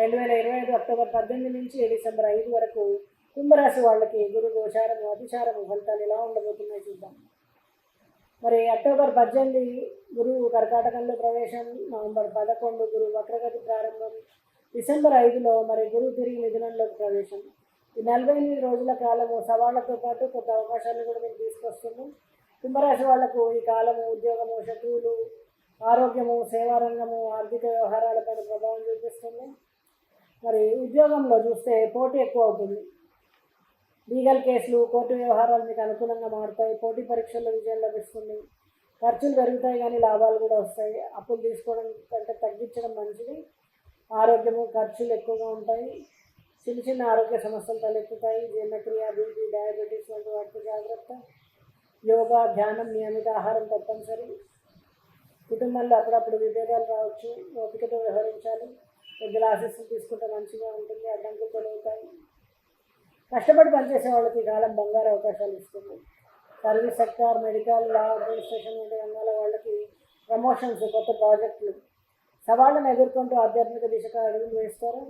2025 October 18 నుంచి December 5 వరకు కుంభరాశి వాళ్ళకి గురు గోచారము అతిచారము ఫలితాలు ఎలా ఉండబోతున్నాయి చూద్దాం. మరి అక్టోబర్ 18 గురువు కర్కాటకంలో ప్రవేశం, నవంబర్ 11 గురువు వక్రగతి ప్రారంభం, డిసెంబర్ 5లో మరి గురువు తిరిగి మిథునంలోకి ప్రవేశం. ఈ 48 రోజుల కాలము సవాళ్లతో పాటు కొత్త అవకాశాలను కూడా మీకు తీసుకొస్తుంది. కుంభరాశి వాళ్లకు ఈ కాలము ఉద్యోగము, శత్రువులు, ఆరోగ్యము, సేవారంగము, ఆర్థిక వ్యవహారాలపైన ప్రభావం చూపిస్తుంది. మరి ఉద్యోగంలో చూస్తే పోటీ ఎక్కువ అవుతుంది. లీగల్ కేసులు, కోర్టు వ్యవహారాలు మీకు అనుకూలంగా మారుతాయి. పోటీ పరీక్షల్లో విజయం లభిస్తుంది. ఖర్చులు పెరుగుతాయి కానీ లాభాలు కూడా వస్తాయి. అప్పులు తీసుకోవడం కంటే తగ్గించడం మంచిది. ఆరోగ్యము, ఖర్చులు ఎక్కువగా ఉంటాయి. చిన్న చిన్న ఆరోగ్య సమస్యలు తలెత్తుతాయి. జీర్ణక్రియ, బీపీ, డయాబెటీస్ వంటి వాటికి జాగ్రత్త. యోగా, ధ్యానం, నియమిత ఆహారం తప్పనిసరి. కుటుంబంలో అప్పుడప్పుడు విభేదాలు రావచ్చు, ఓపికతో వ్యవహరించాలి. పెద్దల ఆశీస్సులు తీసుకుంటే మంచిగా ఉంటుంది. అడ్డంకులు తొలగుతాయి. కష్టపడి పనిచేసే వాళ్ళకి ఈ కాలం బంగారు అవకాశాలు ఇస్తుంది. సర్వీస్ సెక్టార్, మెడికల్, లా, అడ్మినిస్ట్రేషన్ వంటి రంగాల వాళ్ళకి ప్రమోషన్స్, కొత్త ప్రాజెక్టులు, సవాళ్ళను ఎదుర్కొంటూ ఆధ్యాత్మిక దిశగా అడుగులు వేస్తారు.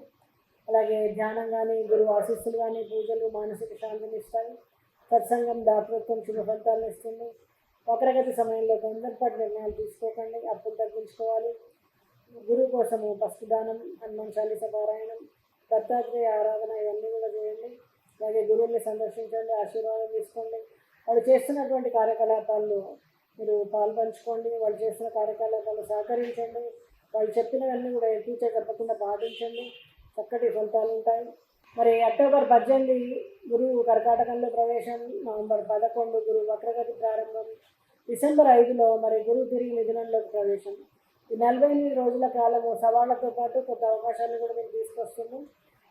అలాగే ధ్యానం కానీ, గురువు ఆశీస్సులు కానీ, పూజలు మానసిక శాంతిని ఇస్తాయి. సత్సంగం, దాతృత్వం శుభ ఫలితాలను ఇస్తుంది. వక్రగతి సమయంలో తొందరపాటు నిర్ణయాలు తీసుకోకండి. అప్పులు తగ్గించుకోవాలి. గురువు కోసము పసుపు దానం, హనుమాన్ చాలీస పారాయణం, దత్తాత్రేయ ఆరాధన ఇవన్నీ కూడా చేయండి. అలాగే గురువుల్ని సందర్శించండి, ఆశీర్వాదం తీసుకోండి. వాళ్ళు చేస్తున్నటువంటి కార్యకలాపాల్లో మీరు పాల్పంచుకోండి. వాళ్ళు చేస్తున్న కార్యకలాపాలు సహకరించండి. వాళ్ళు చెప్పినవన్నీ కూడా ఎత్తుచే తప్పకుండా పాటించండి. చక్కటి ఫలితాలు ఉంటాయి. మరి అక్టోబర్ 18 గురువు కర్కాటకంలో ప్రవేశం, నవంబర్ 11 గురువు వక్రగతి ప్రారంభం, డిసెంబర్ 5లో మరి గురువు తిరిగి మిథునంలోకి ప్రవేశం. ఈ 48 రోజుల కాలము సవాళ్లతో పాటు కొత్త అవకాశాలను కూడా మీకు తీసుకొస్తుంది.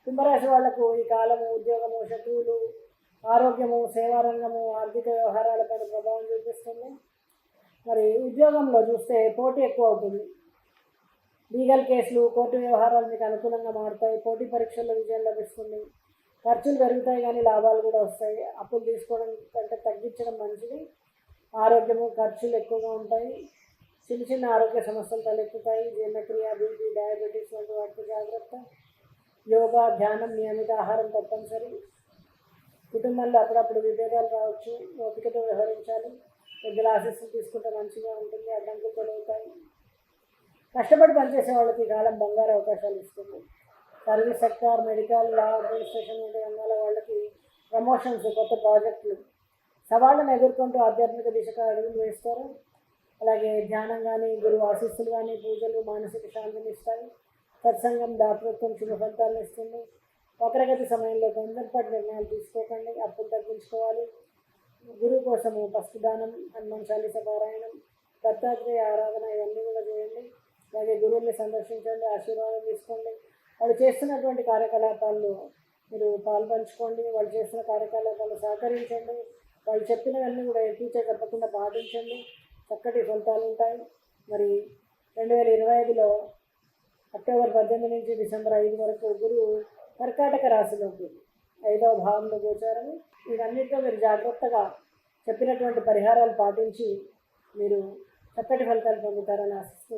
కుంభరాశి వాళ్లకు ఈ కాలము ఉద్యోగము, శత్రువులు, ఆరోగ్యము, సేవారంగము, ఆర్థిక వ్యవహారాలపైన ప్రభావం చూపిస్తుంది. మరి ఉద్యోగంలో చూస్తే పోటీ ఎక్కువ అవుతుంది. లీగల్ కేసులు, కోర్టు వ్యవహారాలు మీకు అనుకూలంగా మారుతాయి. పోటీ పరీక్షల్లో విజయం లభిస్తుంది. ఖర్చులు పెరుగుతాయి కానీ లాభాలు కూడా వస్తాయి. అప్పులు తీసుకోవడం కంటే తగ్గించడం మంచిది. ఆరోగ్యము, ఖర్చులు ఎక్కువగా ఉంటాయి. చిన్న చిన్న ఆరోగ్య సమస్యలు తలెత్తుతాయి. జీర్ణక్రియ, బీపీ, డయాబెటీస్ వంటి వాటికి జాగ్రత్త. యోగా, ధ్యానం, నియమిత ఆహారం తప్పనిసరి. కుటుంబంలో అప్పుడప్పుడు విభేదాలు రావచ్చు, ఓపికతో వ్యవహరించాలి. పెద్దల ఆశీస్సులు తీసుకుంటే మంచిగా ఉంటుంది. అడ్డంకులు తొలగుతాయి. కష్టపడి పనిచేసే వాళ్ళకి ఈ కాలం బంగారు అవకాశాలు ఇస్తుంది. సర్వీస్ సెక్టార్, మెడికల్, లా, అడ్మినిస్ట్రేషన్ వంటి రంగాల వాళ్ళకి ప్రమోషన్స్, కొత్త ప్రాజెక్టులు, సవాళ్ళను ఎదుర్కొంటూ ఆధ్యాత్మిక దిశగా అడుగులు వేస్తారు. అలాగే ధ్యానం కానీ, గురువు ఆశీస్సులు కానీ, పూజలు మానసిక శాంతిని ఇస్తాయి. సత్సంగం, దాతృత్వం శుభ ఫలితాలను ఇస్తుంది. వక్రగతి సమయంలో తొందరపాటు నిర్ణయాలు తీసుకోకండి. అప్పులు తగ్గించుకోవాలి. గురువు కోసము పసుపు దానం, హనుమాన్ చాలీస పారాయణం, దత్తాత్రేయ ఆరాధన ఇవన్నీ కూడా చేయండి. అలాగే గురువుల్ని సందర్శించండి, ఆశీర్వాదం తీసుకోండి. వాళ్ళు చేస్తున్నటువంటి కార్యకలాపాల్లో మీరు పాల్పంచుకోండి. వాళ్ళు చేస్తున్న కార్యకలాపాలు సహకరించండి. వాళ్ళు చెప్పినవన్నీ కూడా ఎత్తుచే తప్పకుండా పాటించండి. చక్కటి ఫలితాలు ఉంటాయి. మరి 2025లో అక్టోబర్ 18 నుంచి డిసెంబర్ 5 వరకు గురువు కర్కాటక రాశిలోకి 5వ భావంలో గోచారం. ఇవన్నిటితో మీరు జాగ్రత్తగా చెప్పినటువంటి పరిహారాలు పాటించి మీరు చక్కటి ఫలితాలు పొందుతారని ఆశిస్తూ